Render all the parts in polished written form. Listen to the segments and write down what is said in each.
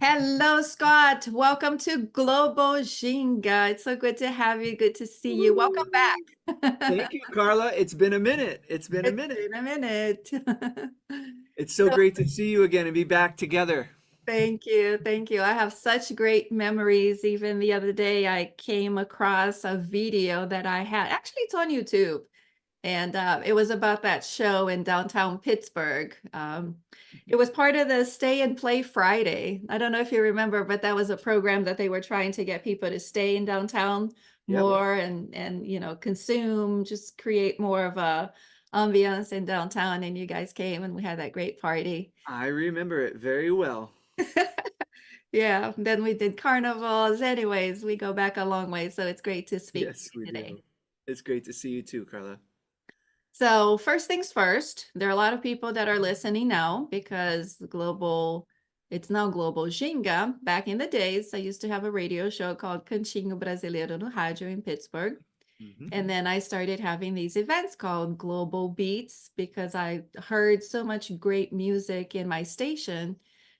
Hello, Scott. Welcome to Global Ginga. It's so good to have you. Good to see you. Welcome Woo! back. Thank you, Carla. It's been a minute. It's been a It's minute. been a minute. It's so So, great to see you again and be back together. thank you. Thank you. I have such great memories. Even the other day, I came across a video that I had. Actually, it's on YouTube. And it was about that show in downtown Pittsburgh. It was part of the Stay and Play Friday. I don't know if you remember, but that was a program that they were trying to get people to stay in downtown Yep, more and consume, just create more of a ambiance in downtown. And you guys came and we had that great party. I remember it very well. Yeah, then we did carnivals. Anyways, we go back a long way, so it's great to speak to Yes, we you today. do. It's great to see you too, Carla. So first things first, there are a lot of people that are listening now because it's now Global Ginga. Back in the days, I used to have a radio show called Cantinho Brasileiro no Rádio in Pittsburgh. Hmm. And then I started having these events called Global Beats because I heard so much great music in my station,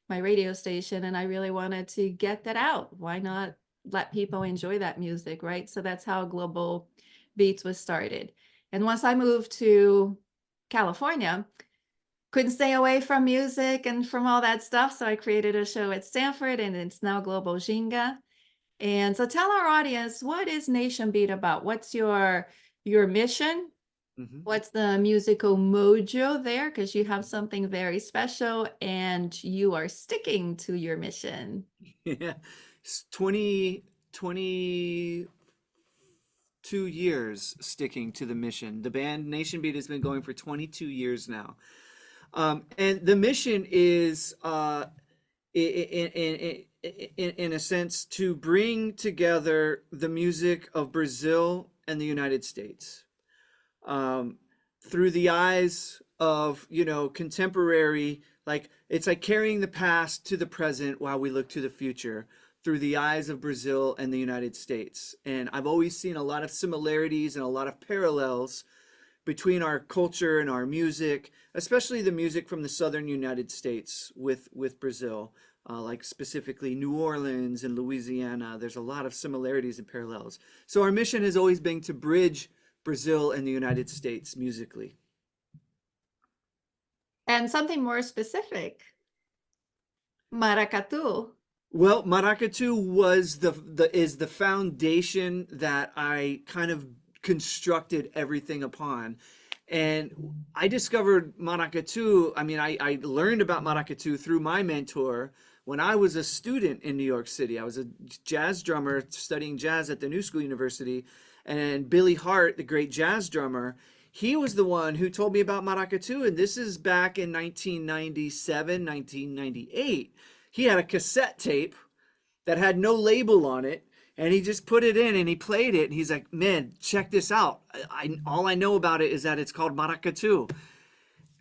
my radio station, and I really wanted to get that out. Why not let people enjoy that music, right? So that's how Global Beats was started. And once I moved to California, couldn't stay away from music and from all that stuff. So I created a show at Stanford and it's now Global Ginga. And so tell our audience, what is Nation Beat about? What's your mission? Hmm. What's the musical mojo there? Because you have something very special and you are sticking to your mission. Yeah. It's 22 years sticking to the mission. The band Nation Beat has been going for 22 years now. And the mission is in a sense to bring together the music of Brazil and the United States um, through the eyes of contemporary, like it's like carrying the past to the present while we look to the future through the eyes of Brazil and the United States. And I've always seen a lot of similarities and a lot of parallels between our culture and our music, especially the music from the southern United States with Brazil, like specifically New Orleans and Louisiana. There's a lot of similarities and parallels. So our mission has always been to bridge Brazil and the United States musically. And something more specific, maracatu. Well, Maracatu was the foundation that I kind of constructed everything upon. And I discovered Maracatu. I mean, I learned about Maracatu through my mentor when I was a student in New York City. I was a jazz drummer studying jazz at the New School University. And Billy Hart, the great jazz drummer, he was the one who told me about Maracatu. And this is back in 1997, 1998. He had a cassette tape that had no label on it, and he just put it in and he played it and he's like, man, check this out. All I know about it is that it's called maracatu.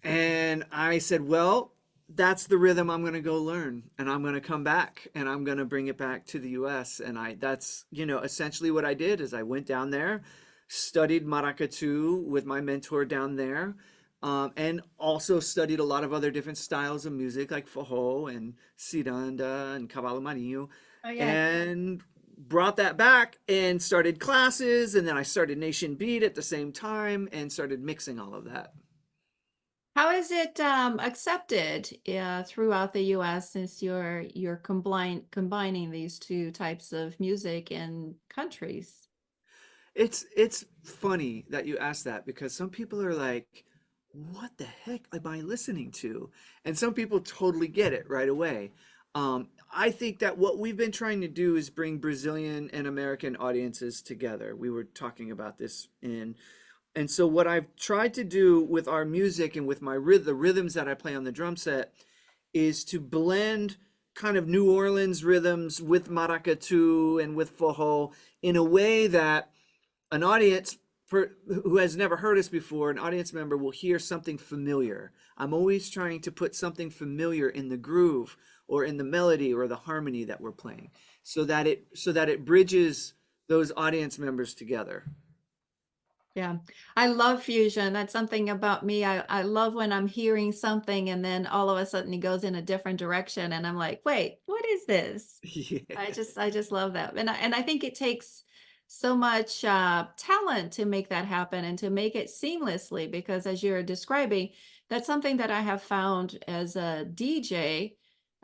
And I said, well, that's the rhythm I'm going to go learn, and I'm going to come back and I'm going to bring it back to the US. And that's essentially what I did is I went down there, studied maracatu with my mentor down there, and also studied a lot of other different styles of music like forró and ciranda and cavalo marinho, Oh yeah. and brought that back and started classes. And then I started Nation Beat at the same time and started mixing all of that. How is it accepted throughout the US since you're combining these two types of music in countries? It's funny that you asked that because some people are like, what the heck am I listening to? And some people totally get it right away. I think that what we've been trying to do is bring Brazilian and American audiences together. We were talking about this and so what I've tried to do with our music and with the rhythms that I play on the drum set is to blend kind of New Orleans rhythms with maracatu and with forró in a way that an audience who has never heard us before, an audience member will hear something familiar. I'm always trying to put something familiar in the groove or in the melody or the harmony that we're playing so that it bridges those audience members together. Yeah, I love fusion. That's something about me. I love when I'm hearing something and then all of a sudden it goes in a different direction and I'm like, wait, what is this? Yeah. I just love that. And I think it takes so much talent to make that happen and to make it seamlessly because as you're describing, that's something that I have found as a DJ.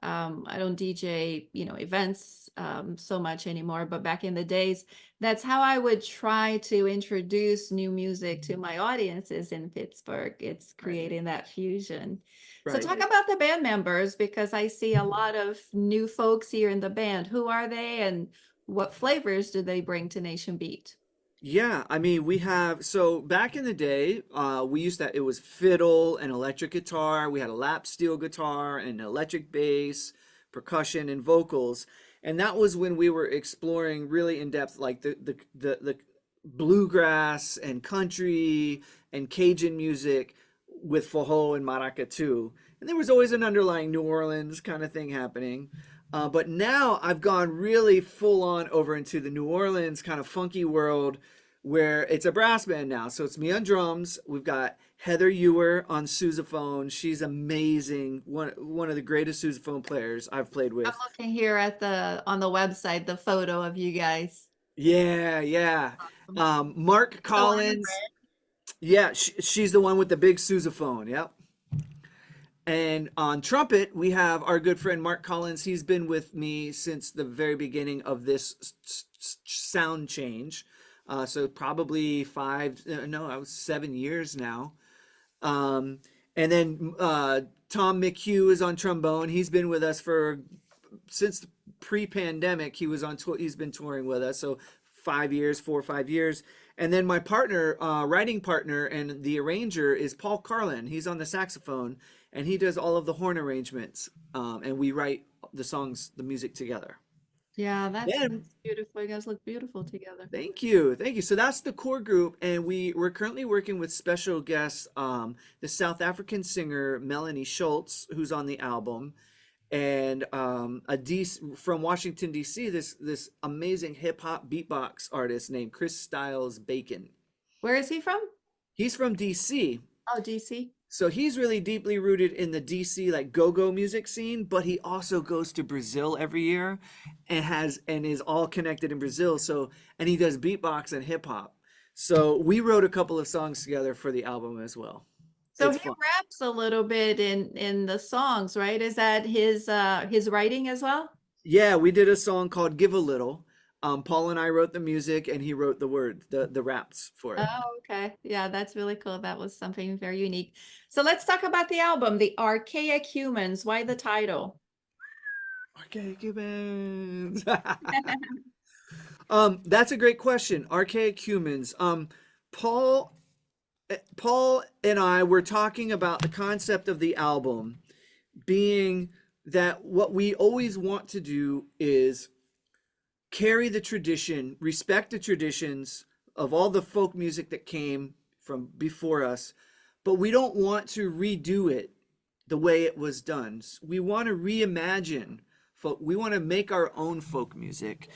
I don't DJ, events so much anymore, but back in the days, that's how I would try to introduce new music to my audiences in Pittsburgh. It's Right. creating that fusion. So Right. talk about the band members because I see a lot of new folks here in the band. Who are they and what flavors do they bring to Nation Beat? Yeah, I mean, we have so back in the day, we used to it was fiddle and electric guitar. We had a lap steel guitar and electric bass, percussion and vocals, and that was when we were exploring really in depth, like the bluegrass and country and Cajun music with FORRO and maracatu. And there was always an underlying New Orleans kind of thing happening. But now I've gone really full on over into the New Orleans kind of funky world where it's a brass band now. So it's me on drums. We've got Heather Ewer on sousaphone. She's amazing. One of the greatest sousaphone players I've played I'm with. looking here at the on the website, the photo of you guys. Yeah, yeah. Mark It's the one in Collins. red. Yeah, she's the one with the big sousaphone. Yep. And on trumpet, we have our good friend Mark Collins. He's been with me since the very beginning of this sound change. So probably no, I was 7 years now. Um, and then Tom McHugh is on trombone. He's been with us for since pre-pandemic. He was on tour. He's been touring with us. So 5 years, 4 or 5 years. And then my partner, writing partner, and the arranger is Paul Carlin. He's on the saxophone, and he does all of the horn arrangements. And we write the songs, the music together. Yeah, Then that's beautiful. You guys look beautiful together. thank you, thank you. So that's the core group, and we're currently working with special guests, the South African singer Melanie Scholtz, who's on the album, and from Washington D.C. This amazing hip hop beatbox artist named Christylez Bacon. Where is he from? He's from D.C. Oh, DC. So he's really deeply rooted in the DC like go-go music scene, but he also goes to Brazil every year and is all connected in Brazil. So and he does beatbox and hip hop. So we wrote a couple of songs together for the album as well. So It's he fun. raps a little bit in the songs, right? Is that his writing as well? Yeah, we did a song called Give a Little. Paul and I wrote the music and he wrote the words, the raps for it. Oh, okay. Yeah, that's really cool. That was something very unique. So let's talk about the album, The Archaic Humans. Why the title? Archaic Humans. That's a great question. Archaic Humans. Paul Paul and I were talking about the concept of the album being that what we always want to do is carry the tradition, respect the traditions of all the folk music that came from before us, but we don't want to redo it the way it was done. We want to reimagine folk. We want to make our own folk music.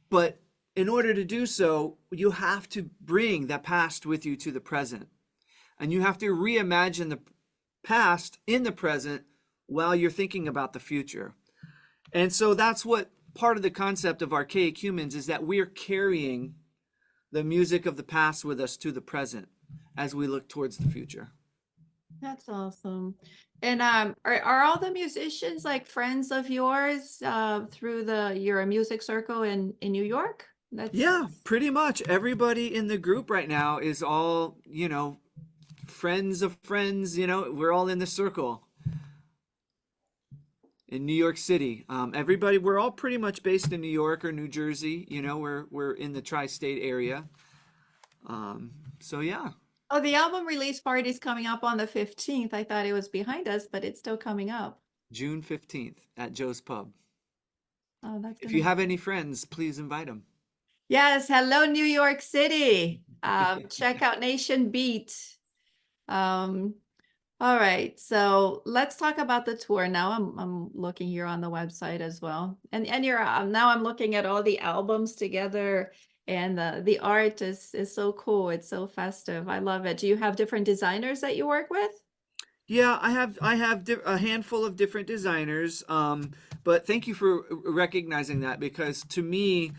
But in order to do so, you have to bring the past with you to the present. And you have to reimagine the past in the present while you're thinking about the future. And so that's what part of the concept of Archaic Humans is, that we're carrying the music of the past with us to the present as we look towards the future. That's awesome. And are all the musicians like friends of yours through your music circle in New York? That's Yeah, pretty much everybody in the group right now is all, friends of friends, we're all in the circle in New York City. Everybody, we're all pretty much based in New York or New Jersey. We're in the tri-state area. So yeah, Oh, the album release party is coming up on the 15th. I thought it was behind us, but it's still coming up. June 15th at Joe's Pub. Oh, that's If gonna you be. have any friends, please invite them. Yes, hello New York City. Check out Nation Beat. Um, all right, so let's talk about the tour now. I'm looking here on the website as well, and you're now I'm looking at all the albums together. And the art is so cool. It's so festive. I love it. Do you have different designers that you work with? Yeah, I have a handful of different designers, but thank you for recognizing that because to me,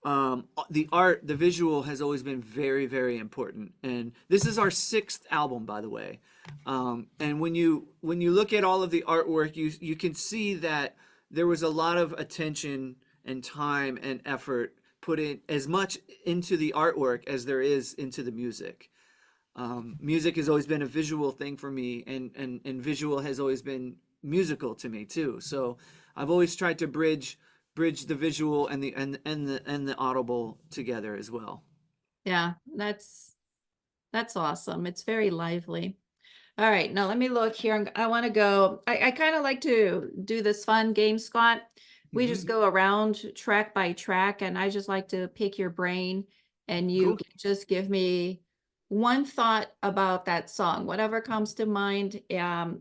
the art, the visual has always been very, very important. And this is our sixth album, by the way. And when you look at all of the artwork, you can see that there was a lot of attention and time and effort put in as much into the artwork as there is into the music. Music has always been a visual thing for me, and visual has always been musical to me too. So I've always tried to bridge the visual and the audible together as well. Yeah, that's awesome. It's very lively. All right, now let me look here. I want to go. I kind of like to do this fun game, Scott. We just Hmm. go around track by track, and I just like to pick your brain, and you Cool. just give me one thought about that song, whatever comes to mind,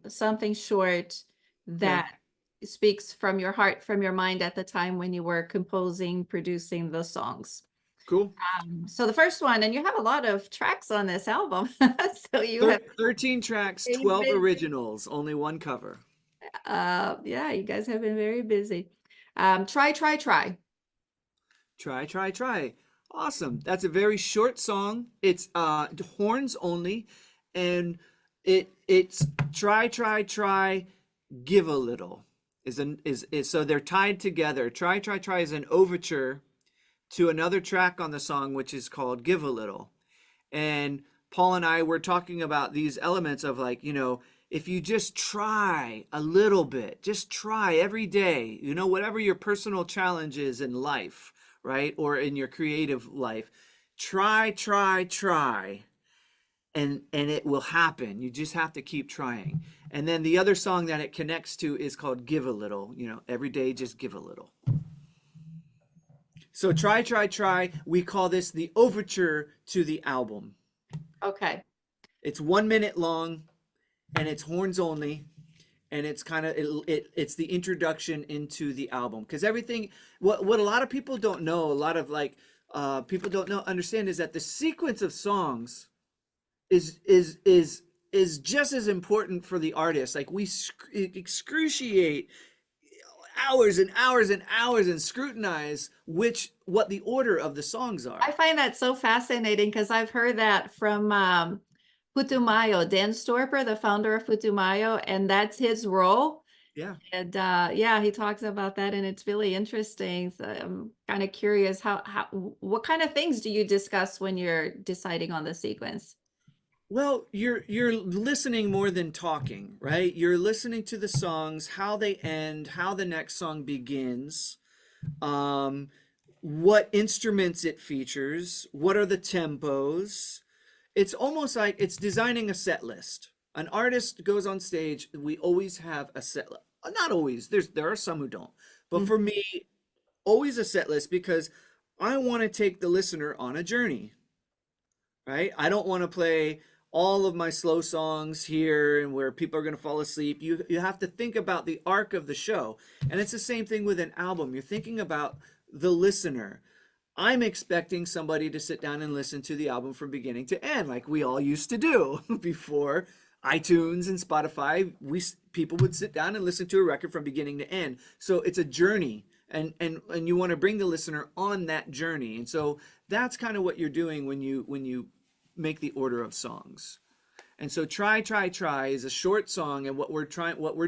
something short Okay. that speaks from your heart, from your mind at the time when you were composing, producing the songs. Cool. So the first one, and you have a lot of tracks on this album, so you have 13 tracks, been 12 busy. originals, only one cover. Yeah, you guys have been very busy. Try, try, try. Try, try, try. Awesome. That's a very short song. It's horns only, and it's try, try, try, give a little. Is so they're tied together. Try, try, try is an overture to another track on the song, which is called Give a Little. And Paul and I were talking about these elements of like, if you just try a little bit, just try every day, whatever your personal challenge is in life, right? Or in your creative life, try, try, try, and it will happen. You just have to keep trying. And then the other song that it connects to is called Give a Little, every day just give a little. So try, try, try. We call this the overture to the album. Okay. It's 1 minute long and it's horns only. And it's kind of it's the introduction into the album because everything what a lot of people don't know, a lot of like people don't know understand is that the sequence of songs is just as important for the artist. Like we excruciate hours and hours and hours and scrutinize what the order of the songs I are. find that so fascinating because I've heard that from Putumayo, Dan Storper, the founder of Putumayo, and that's his role. Yeah. And yeah, he talks about that, and it's really interesting. So I'm kind of curious how what kind of things do you discuss when you're deciding on the sequence? Well, you're listening more than talking, right? You're listening to the songs, how they end, how the next song begins, um, what instruments it features, what are the tempos. It's almost like it's designing a set list. An artist goes on stage, we always have a set list. Not always, there are some who don't. But Mhm. for me, always a set list because I want to take the listener on a journey, right? I don't want to play all of my slow songs here and where people are going to fall asleep. You have to think about the arc of the show. And it's the same thing with an album. You're thinking about the listener. I'm expecting somebody to sit down and listen to the album from beginning to end like we all used to do before iTunes and Spotify. People would sit down and listen to a record from beginning to end. So it's a journey and you want to bring the listener on that journey. And so that's kind of what you're doing when you make the order of songs. And so try, try, try is a short song, and what we're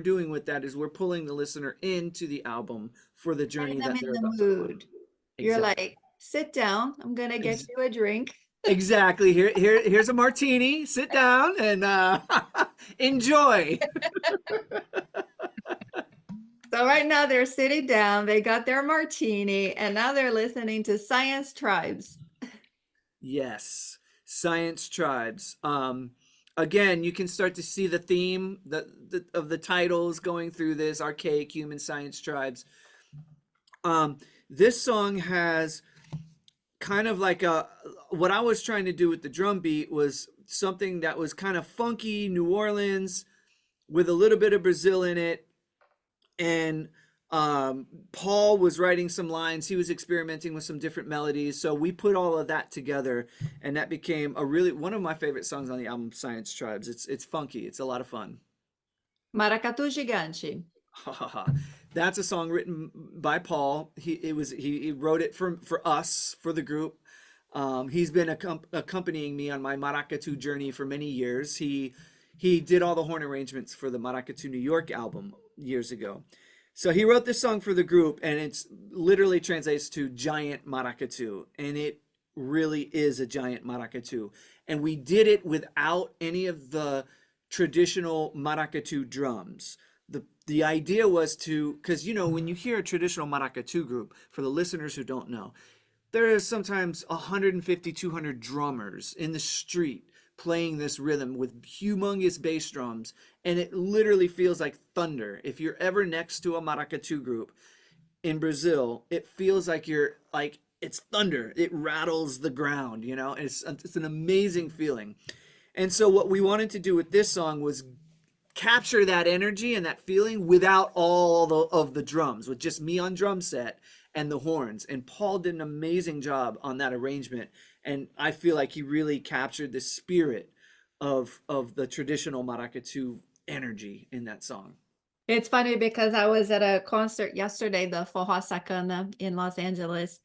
doing with that is we're pulling the listener into the album for the Getting journey them that in they're the about to go on. mood. You're Exactly. like, sit down. I'm gonna get you a drink. Exactly. Here's a martini. Sit down and enjoy. So right now they're sitting down, they got their martini, and now they're listening to Science Tribes. Yes, science tribes. Again, you can start to see the theme of the titles going through this archaic human science tribes. This song has kind of like a what I was trying to do with the drum beat was something that was kind of funky New Orleans with a little bit of Brazil in it, and Paul was writing some lines. He was experimenting with some different melodies. So we put all of that together, and that became a really one of my favorite songs on the album, Science Tribes. It's funky. It's a lot of fun. Maracatu Gigante. That's a song written by Paul. He wrote it for us, for the group. He's been accompanying me on my maracatu journey for many years. He did all the horn arrangements for the Maracatu New York album years ago. So he wrote this song for the group, and it's literally translates to giant maracatu, and it really is a giant maracatu. And we did it without any of the traditional maracatu drums. The idea was to, because when you hear a traditional maracatu group, for the listeners who don't know, there is sometimes 150, 200 drummers in the street playing this rhythm with humongous bass drums, and it literally feels like thunder. If you're ever next to a maracatu group in Brazil, it feels like it's thunder. It rattles the ground, it's an amazing feeling. And so what we wanted to do with this song was capture that energy and that feeling without all of the drums, with just me on drum set and the horns. And Paul did an amazing job on that arrangement, and I feel like he really captured the spirit of the traditional maracatu energy in that song. It's funny because I was at a concert yesterday, the Forró Sacana in Los Angeles.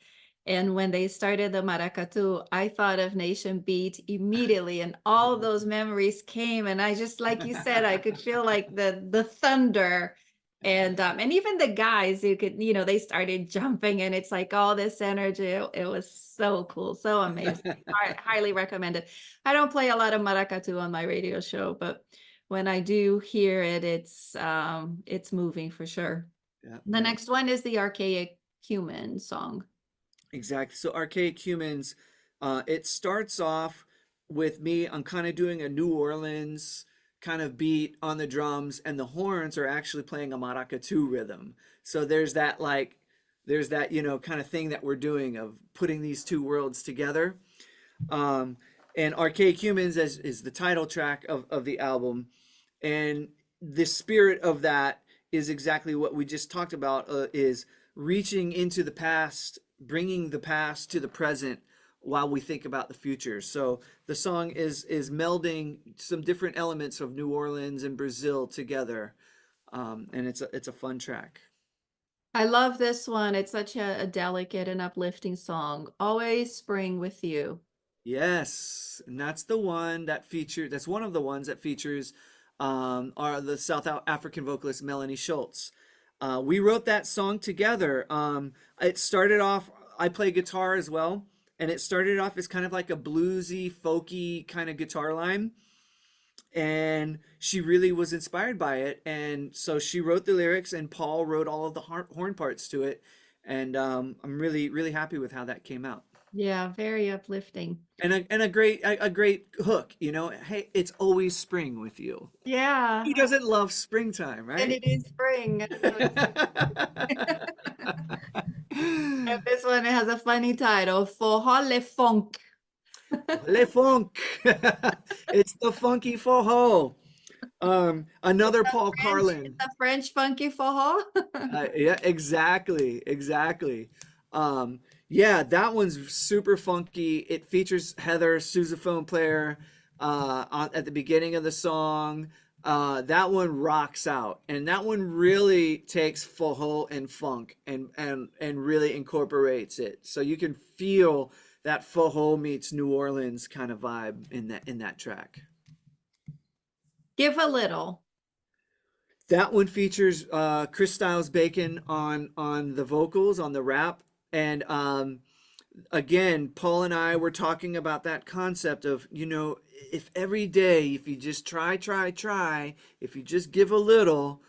And when they started the maracatu, I thought of Nation Beat immediately, and all those memories came. And I just, like you said, I could feel like the thunder, and even the guys who could, they started jumping, and it's like all this energy. It was so cool, so amazing. Highly recommended. I don't play a lot of maracatu on my radio show, but when I do hear it, it's moving for sure. Yeah. The next one is the Archaic Human song. Exactly. So Archaic Humans, it starts off with me. I'm kind of doing a New Orleans kind of beat on the drums, and the horns are actually playing a maracatu rhythm. So there's that kind of thing that we're doing of putting these two worlds together. And Archaic Humans is the title track of the album, and the spirit of that is exactly what we just talked about, is reaching into the past, bringing the past to the present while we think about the future. So the song is melding some different elements of New Orleans and Brazil together, and it's a fun track. I love this one. It's such a delicate and uplifting song. Always Spring with You. Yes, and that's the one that features. That's one of the ones that features are the South African vocalist Melanie Scholtz. We wrote that song together. It started off. I play guitar as well, and it started off as kind of like a bluesy, folky kind of guitar line. And she really was inspired by it, and so she wrote the lyrics, and Paul wrote all of the horn parts to it. And I'm really, really happy with how that came out. Yeah, very uplifting. And a great hook, Hey, it's always spring with you. Yeah, Who doesn't love springtime, and right? it is spring. And this one has a funny title, Forró le Funk. Le funk. It's the funky forró. Another Paul Carlin. The French funky forró. Yeah, exactly. Yeah, that one's super funky. It features Heather, sousaphone player, at the beginning of the song. That one rocks out, and that one really takes forró and funk and really incorporates it. So you can feel that forró meets New Orleans kind of vibe in that track. Give a Little. That one features Christylez Bacon on the vocals, on the rap, and again, Paul and I were talking about that concept of, if every day, if you just try, if you just give a little,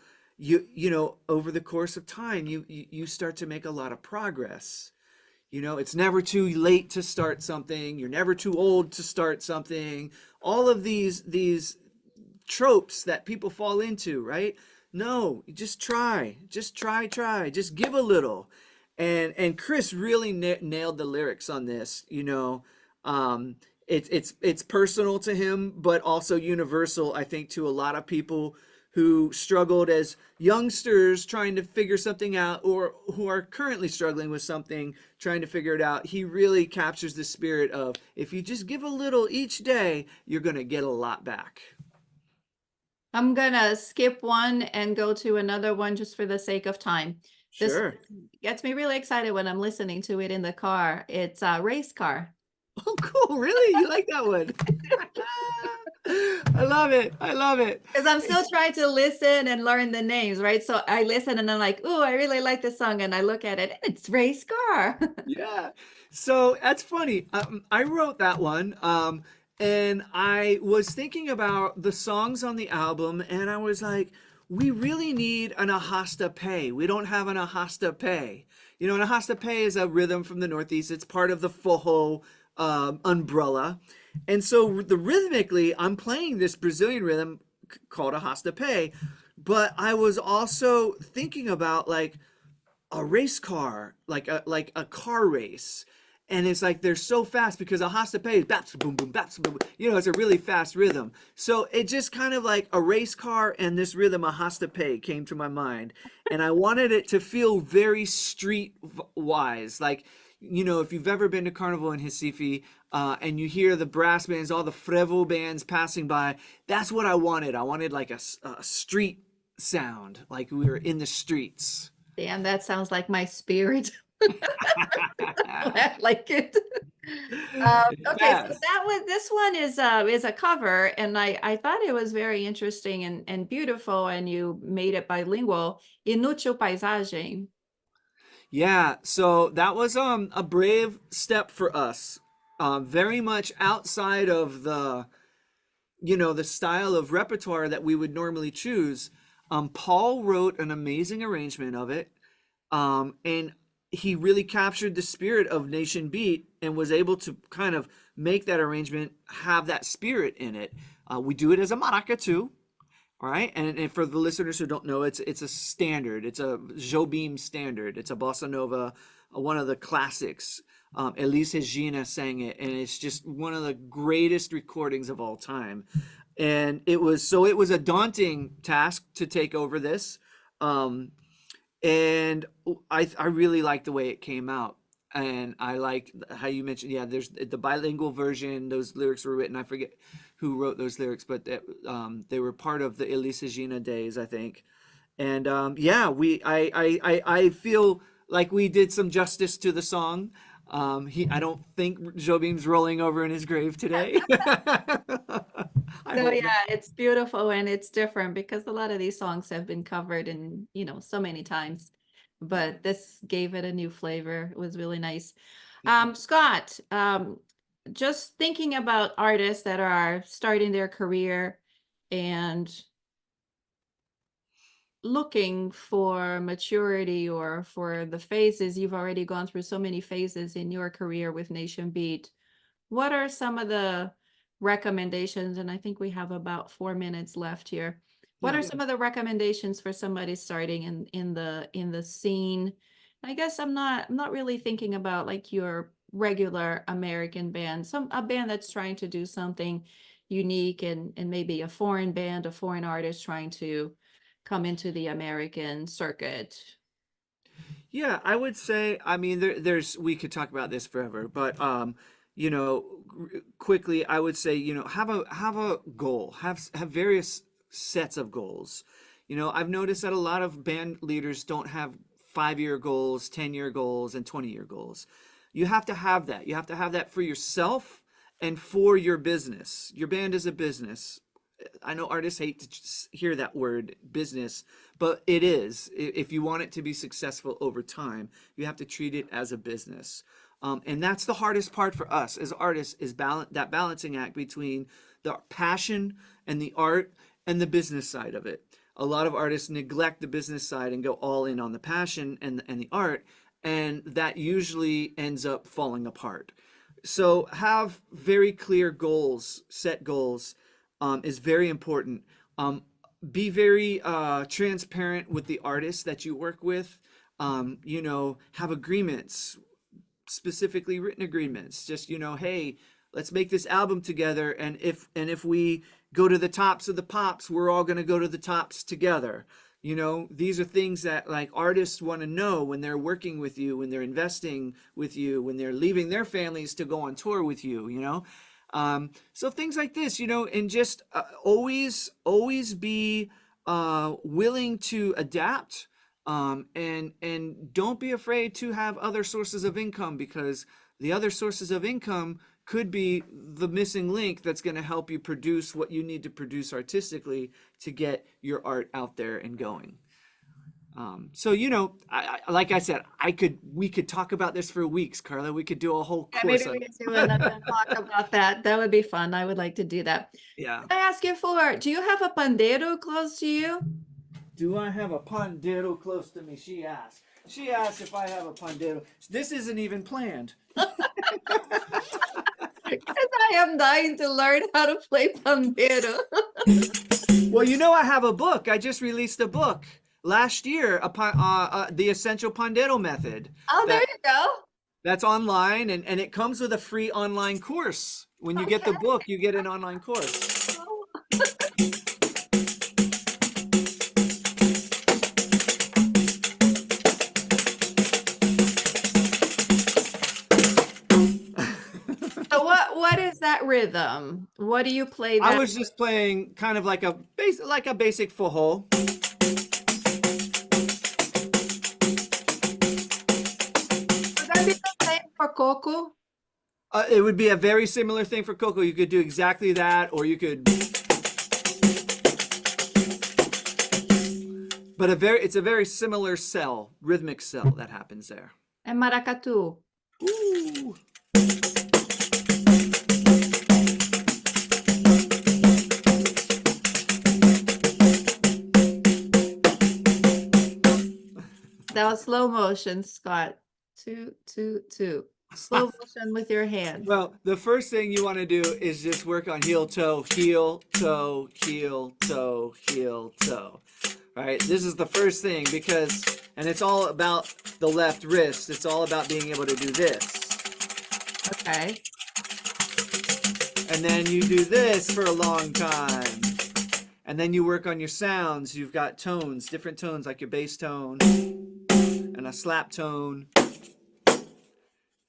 over the course of time, you start to make a lot of progress. It's never too late to start something. You're never too old to start something. All of these tropes that people fall into, right? No, just try, just give a little. And Chris really nailed the lyrics on this. It's personal to him, but also universal, I think, to a lot of people who struggled as youngsters trying to figure something out, or who are currently struggling with something, trying to figure it out. He really captures the spirit of, if you just give a little each day, you're going to get a lot back. I'm gonna skip one and go to another one just for the sake of time. This Sure. gets me really excited when I'm listening to it in the car. It's a race car. Oh, cool. Really? You like that one? I love it. I love it. Because I'm still trying to listen and learn the names, right? So I listen and I'm like, oh, I really like this song. And I look at it and it's race car. Yeah. So that's funny. I wrote that one. And I was thinking about the songs on the album, and I was like, we really need an ahasta pay. We don't have an ahasta pay. You know, an ahasta pay is a rhythm from the Northeast. It's part of the FORRO umbrella. And so the rhythmically, I'm playing this Brazilian rhythm called ahasta pay. But I was also thinking about like a race car, like a car race. And it's like they're so fast because a has to pay is baps boom boom baps boom, boom. You know, it's a really fast rhythm. So it just kind of like a race car and this rhythm a has to pay came to my mind, and I wanted it to feel very street wise. Like, you know, if you've ever been to Carnival in Recife, and you hear the brass bands, all the frevo bands passing by, that's what I wanted. I wanted like a street sound, like we were in the streets. Damn, that sounds like my spirit. I like it. Okay, so Yes. this one is a cover, and I thought it was very interesting and beautiful, and you made it bilingual. Inútil paisagem. Yeah, so that was a brave step for us. Very much outside of the, you know, the style of repertoire that we would normally choose. Paul wrote an amazing arrangement of it. And he really captured the spirit of Nation Beat and was able to kind of make that arrangement have that spirit in it. We do it as a maraca too, right? And for the listeners who don't know, it's a standard. It's a Jobim standard. It's a bossa nova, one of the classics. Elis Regina sang it, and it's just one of the greatest recordings of all time. And it was a daunting task to take over this. And I really like the way it came out, and I like how you mentioned, yeah, there's the bilingual version. Those lyrics were written, I forget who wrote those lyrics, but they were part of the Elisa Gina days, I think. And yeah, I feel like we did some justice to the song. I don't think Jobim's rolling over in his grave today. I So hope yeah, not. it's beautiful and it's different because a lot of these songs have been covered in, so many times. But this gave it a new flavor. It was really nice. Scott, just thinking about artists that are starting their career and looking for maturity or for the phases, you've already gone through so many phases in your career with Nation Beat. What are some of the recommendations? And I think we have about 4 minutes left here. What Yeah. are some of the recommendations for somebody starting in the scene? I guess I'm not really thinking about like your regular American band, a band that's trying to do something unique, and maybe a foreign band, a foreign artist trying to come into the American circuit. Yeah, I would say, I mean, there's, we could talk about this forever, but you know, quickly, I would say, you know, have a goal, have various sets of goals. You know, I've noticed that a lot of band leaders don't have 5-year goals, 10-year goals, and 20-year goals. You have to have that. You have to have that for yourself and for your business. Your band is a business. I know artists hate to hear that word business, but it is. If you want it to be successful over time, you have to treat it as a business. And that's the hardest part for us as artists, is that balancing act between the passion and the art and the business side of it. A lot of artists neglect the business side and go all in on the passion and the art, and that usually ends up falling apart. So have very clear goals, set goals, is very important. Um, be very transparent with the artists that you work with. You know, have agreements, specifically written agreements. Just, you know, hey, let's make this album together. And if we go to the tops of the pops, we're all going to go to the tops together. You know, these are things that like artists want to know when they're working with you, when they're investing with you, when they're leaving their families to go on tour with you, you know. So things like this, you know, and just always be willing to adapt, and don't be afraid to have other sources of income, because the other sources of income could be the missing link that's going to help you produce what you need to produce artistically to get your art out there and going. So, you know, like I said, we could talk about this for weeks, Carla. We could do a whole Yeah, course maybe on we it. can do another talk about that. That would be fun. I would like to do that. Yeah. Can I ask you for, do you have a pandeiro close to you? Do I have a pandeiro close to me? She asked. She asked if I have a pandeiro. This isn't even planned. Because I am dying to learn how to play pandeiro. Well, you know, I have a book. I just released a book last year, The Essential Pandeiro Method. Oh, there you go. That's online, and it comes with a free online course. When you get the book, you get an online course. So what is that rhythm? What do you play that? I was just playing kind of like a basic FORRO. Would that be the same for Coco? It would be a very similar thing for Coco. You could do exactly that, or you could. But it's a very similar cell, rhythmic cell that happens there. And maracatu? Ooh. That was slow motion, Scott. 2, 2, 2. Slow motion with your hand. Well, the first thing you want to do is just work on heel, toe, heel, toe, heel, toe, heel, toe. All right, this is the first thing and it's all about the left wrist. It's all about being able to do this. Okay. And then you do this for a long time. And then you work on your sounds. You've got tones, different tones, like your bass tone and a slap tone.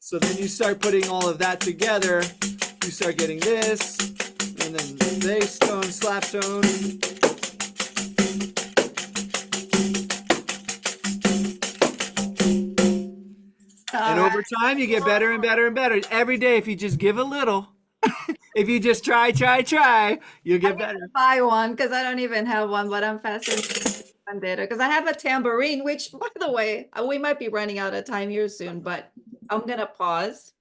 So then you start putting all of that together. You start getting this, and then bass tone, slap tone. And over time, you get better and better and better. Every day, if you just give a little, if you just try, you'll get better. Buy one because I don't even have one, but I'm fascinated with pandeiro because I have a tambourine, which, by the way, we might be running out of time here soon, but I'm gonna pause.